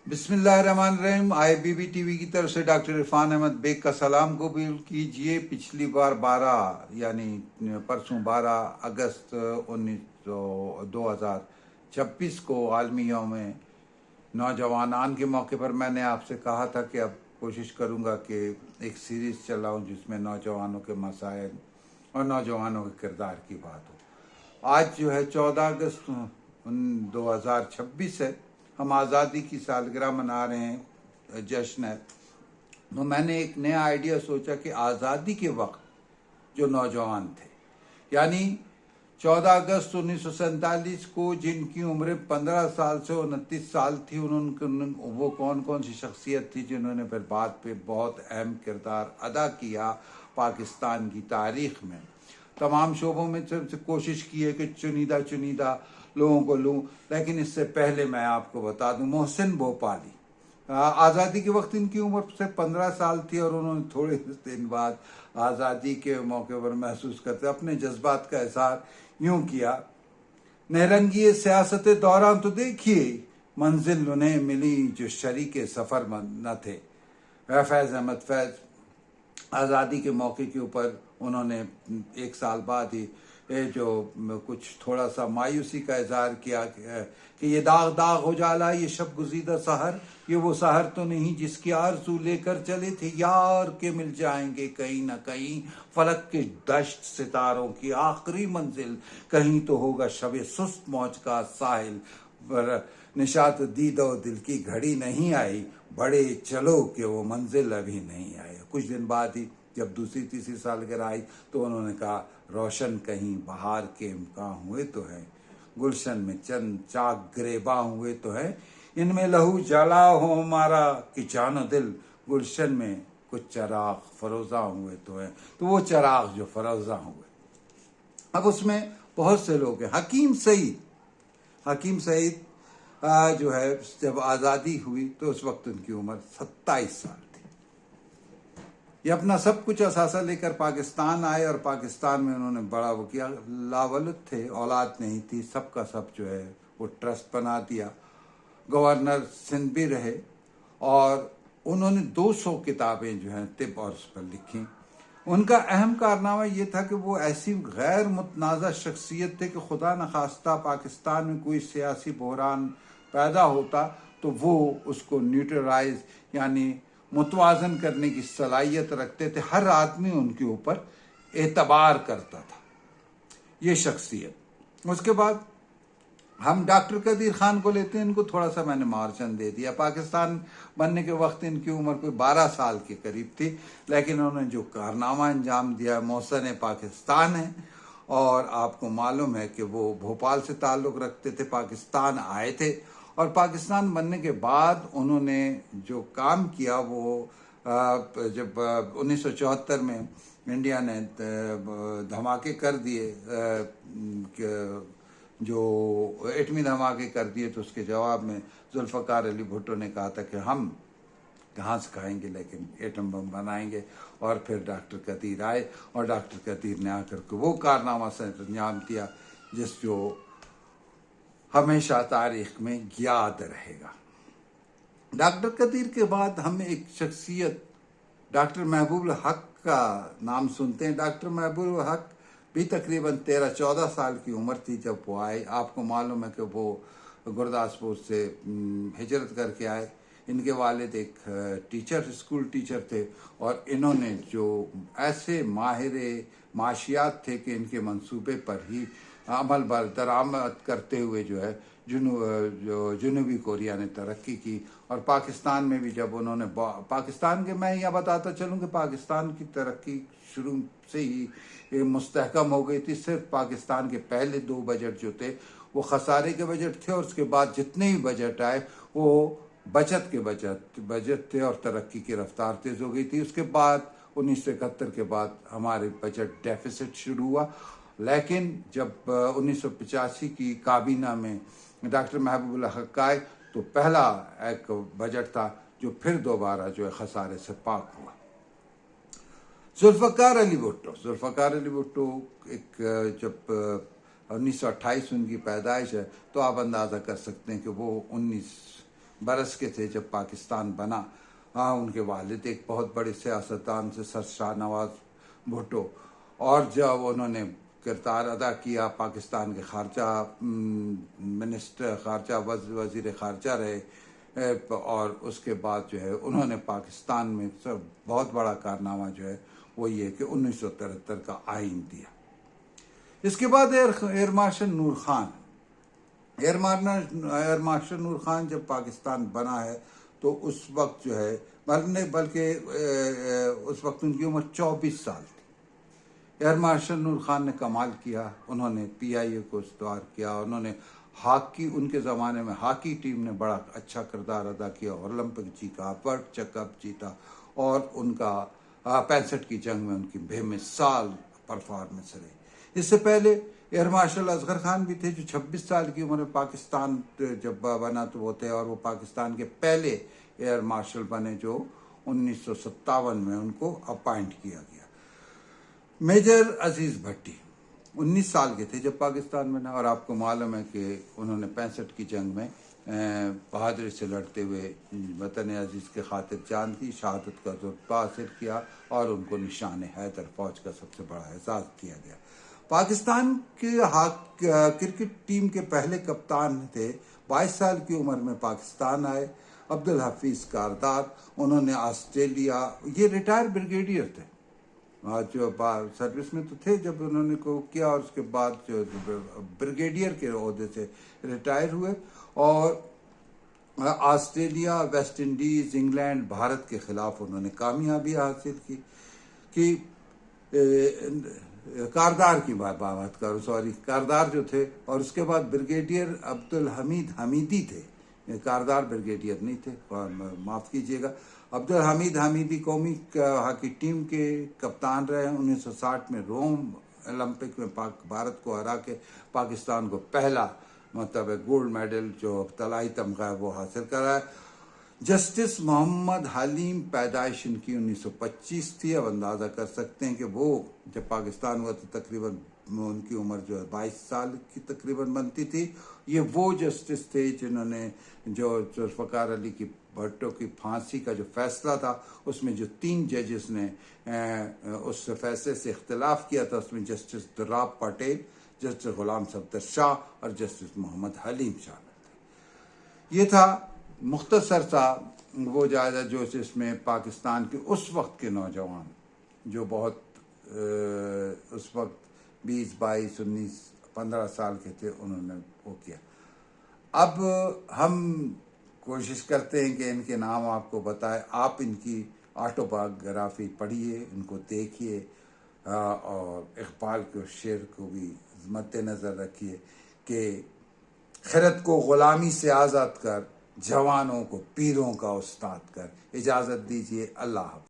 बिस्मिल्लाहिर्रहमानिर्रहीम। IBB TV की तरफ से डॉक्टर इरफान अहमद बेग का सलाम कबूल कीजिए। पिछली बार 12 यानी परसों 12 अगस्त 2026 को आलमी यौम नौजवानान के मौके पर मैंने आपसे कहा था कि अब कोशिश करूंगा कि एक सीरीज़ चलाऊं जिसमें नौजवानों के मसाइल और नौजवानों के किरदार की बात हो। आज जो है 14 अगस्त 2026 है। हम आज़ादी की सालगिरह मना रहे हैं, जश्न है। तो मैंने एक नया आइडिया सोचा कि आज़ादी के वक्त जो नौजवान थे, यानी 14 अगस्त 1947 को जिनकी उम्र 15 साल से 29 साल थी, उन्होंने वो कौन कौन सी शख्सियत थी जिन्होंने फिर बाद पे बहुत अहम किरदार अदा किया पाकिस्तान की तारीख में। तमाम शोबों में से कोशिश की है कि चुनिंदा लोगों को लूँ, लेकिन इससे पहले मैं आपको बता दूं, मोहसिन भोपाली आज़ादी के वक्त इनकी उम्र से 15 साल थी और उन्होंने थोड़े दिन बाद आज़ादी के मौके पर महसूस करते अपने जज्बात का इजहार यूं किया, नहरंगी सियासत दौरान तो देखिए मंजिल उन्हें मिली जो शरीके सफ़र न थे। फैज़ अहमद फैज़ आज़ादी के मौके के ऊपर उन्होंने एक साल बाद ही जो कुछ थोड़ा सा मायूसी का इजहार किया कि ये दाग दाग हो जाला, ये शब गुज़ीदा सहर, ये वो सहर तो नहीं जिसकी आरज़ू लेकर चले थे यार के मिल जाएंगे कहीं ना कहीं, फलक के दश्त सितारों की आखिरी मंजिल, कहीं तो होगा शबे सुस्त मौज का साहिल, पर निशात दीदो दिल की घड़ी नहीं आई, बड़े चलो कि वो मंजिल अभी नहीं आई। कुछ दिन बाद ही जब दूसरी तीसरी सालगिरह आई तो उन्होंने कहा, रोशन कहीं बहार के इम्कान हुए तो है, गुलशन में चंद चाक ग्रेबा हुए तो है, इनमें लहू जला हो हमारा कि जानो दिल, गुलशन में कुछ चराग फरोजा हुए तो है। तो वो चराग जो फरोजा हुए, अब उसमें बहुत से लोग हैं। हकीम सईद जो है, जब आज़ादी हुई तो उस वक्त उनकी उम्र 27 साल थी। ये अपना सब कुछ असासा लेकर पाकिस्तान आए और पाकिस्तान में उन्होंने बड़ा वो किया। लावलद थे, औलाद नहीं थी, सबका सब जो है वो ट्रस्ट बना दिया। गवर्नर सिंध भी रहे और उन्होंने 200 किताबें जो हैं तिब और उस पर लिखी। उनका अहम कारनामा ये था कि वो ऐसी गैर मुतनाज़ा शख्सियत थे कि खुदा न खास्ता पाकिस्तान में कोई सियासी बहरान पैदा होता तो वो उसको न्यूट्रलाइज यानी मुतवाजन करने की सलाहियत रखते थे। हर आदमी उनके ऊपर एतबार करता था, ये शख्सियत। उसके बाद हम डॉक्टर कदीर खान को लेते हैं। इनको थोड़ा सा मैंने मार्जिन दे दिया। पाकिस्तान बनने के वक्त इनकी उम्र कोई 12 साल के करीब थी, लेकिन उन्होंने जो कारनामा अंजाम दिया, मौसन पाकिस्तान है। और आपको मालूम है कि वो भोपाल से ताल्लुक़ रखते थे, पाकिस्तान आए थे और पाकिस्तान बनने के बाद उन्होंने जो काम किया वो जब 1974 में इंडिया ने धमाके कर दिए, जो एटमी धमाके कर दिए, तो उसके जवाब में जुल्फ़िकार अली भुट्टो ने कहा था कि हम घास खाएंगे लेकिन एटम बम बनाएंगे। और फिर डॉक्टर कदीर आए और डॉक्टर कदीर ने आकर के वो कारनामा से अंजाम दिया जो हमेशा तारीख में याद रहेगा। डॉक्टर कदीर के बाद हम एक शख्सियत डॉक्टर महबूब हक का नाम सुनते हैं। डॉक्टर महबूब हक भी तकरीबन 13-14 साल की उम्र थी जब वो आए। आपको मालूम है कि वो गुरदासपुर से हिजरत करके आए। इनके वालिद एक स्कूल टीचर थे और इन्होंने जो ऐसे माहिर माशियात थे कि इनके मंसूबे पर ही अमल दरामद करते हुए जो है जनूबी कोरिया ने तरक्की की। और पाकिस्तान में भी जब उन्होंने पाकिस्तान के, मैं यह बताता चलूँ कि पाकिस्तान की तरक्की शुरू से ही मुस्तहकम हो गई थी। सिर्फ पाकिस्तान के पहले 2 बजट जो थे वो खसारे के बजट थे और उसके बाद जितने भी बजट आए वो बचत के बजट थे और तरक्की की रफ्तार तेज़ हो गई थी। उसके बाद 1971 के बाद हमारे बजट डेफिसिट शुरू हुआ। लेकिन जब 1985 की काबीना में डॉक्टर महबूब हक आए तो पहला एक बजट था जो फिर दोबारा जो है खसारे से पाक हुआ। जुल्फ़िकार अली भुट्टो एक जब 1928 उनकी पैदाइश है तो आप अंदाज़ा कर सकते हैं कि वो برس کے تھے جب پاکستان بنا. ان کے والد ایک بہت بڑے سیاستدان سے سر شاہ نواز بھٹو, اور جب انہوں نے کردار ادا کیا, پاکستان کے خارجہ منسٹر, وزیر خارجہ رہے, اور اس کے بعد جو ہے انہوں نے پاکستان میں بہت بڑا کارنامہ جو ہے وہ یہ کہ 1973 کا آئین دیا. اس کے بعد ایئر مارشل نور خان. ایئر مارشل نور خان جب پاکستان بنا ہے تو اس وقت جو ہے بلکہ اس وقت ان کی عمر 24 سال تھی. ایئر مارشل نور خان نے کمال کیا. انہوں نے PIA کو استوار کیا. انہوں نے ہاکی, ان کے زمانے میں ہاکی ٹیم نے بڑا اچھا کردار ادا کیا, اور اولمپک جیتا, ورلڈ چیک اپ جیتا, اور ان کا 65 کی جنگ میں ان کی بے مثال پرفارمنس رہی. اس سے پہلے ایئر مارشل اصغر خان بھی تھے جو 26 سال کی عمر میں پاکستان جب بنا تو وہ تھے, اور وہ پاکستان کے پہلے ایئر مارشل بنے جو 1957 میں ان کو اپائنٹ کیا گیا. میجر عزیز بھٹی 19 سال کے تھے جب پاکستان بنا, اور آپ کو معلوم ہے کہ انہوں نے 65 کی جنگ میں بہادری سے لڑتے ہوئے وطن عزیز کے خاطر جان دی, شہادت کا رتبہ حاصل کیا, اور ان کو نشان حیدر فوج کا سب سے بڑا اعزاز دیا گیا. پاکستان کے کرکٹ ٹیم کے پہلے کپتان تھے. 22 سال کی عمر میں پاکستان آئے. عبدالحفیظ کاردار, انہوں نے آسٹریلیا, یہ ریٹائر بریگیڈیئر تھے, جو سروس میں تو تھے جب انہوں نے کو کیا, اور اس کے بعد جو بریگیڈیئر کے عہدے سے ریٹائر ہوئے, اور Australia, West Indies, England, Bharat کے خلاف انہوں نے کامیابی حاصل کی. کاردار کی بات کروں, کاردار جو تھے, اور اس کے بعد بریگیڈیئر عبدالحمید حمیدی تھے. کاردار بریگیڈیئر نہیں تھے, معاف کیجیے گا. عبدالحمید حمیدی قومی ہاکی ٹیم کے کپتان رہے. 1960 میں روم اولمپک میں بھارت کو ہرا کے پاکستان کو پہلا گولڈ میڈل جو طلائی تمغہ ہے وہ حاصل کرا ہے. جسٹس محمد حلیم, پیدائش ان کی 1925 تھی. اب اندازہ کر سکتے ہیں کہ وہ جب پاکستان ہوا تو تقریباً ان کی عمر جو ہے 22 سال کی تقریباً بنتی تھی. یہ وہ جسٹس تھے جنہوں نے جو ذوالفقار علی کی بھٹو کی پھانسی کا جو فیصلہ تھا, اس میں جو 3 ججز نے اس فیصلے سے اختلاف کیا تھا, اس میں جسٹس دراب پٹیل, جسٹس غلام صفدر شاہ, اور جسٹس محمد حلیم شامل تھے. یہ تھا مختصر سا وہ جائزہ جو اس میں پاکستان کے اس وقت کے نوجوان جو بہت اس وقت 20, 22, 19, 15 سال کے تھے, انہوں نے وہ کیا. اب ہم کوشش کرتے ہیں کہ ان کے نام آپ کو بتائے. آپ ان کی آٹو بایوگرافی پڑھیے, ان کو دیکھیے, اور اقبال کے شعر کو بھی مد نظر رکھیے کہ خرد کو غلامی سے آزاد کر, جوانوں کو پیروں کا استاد کر. اجازت دیجیے, اللہ حافظ.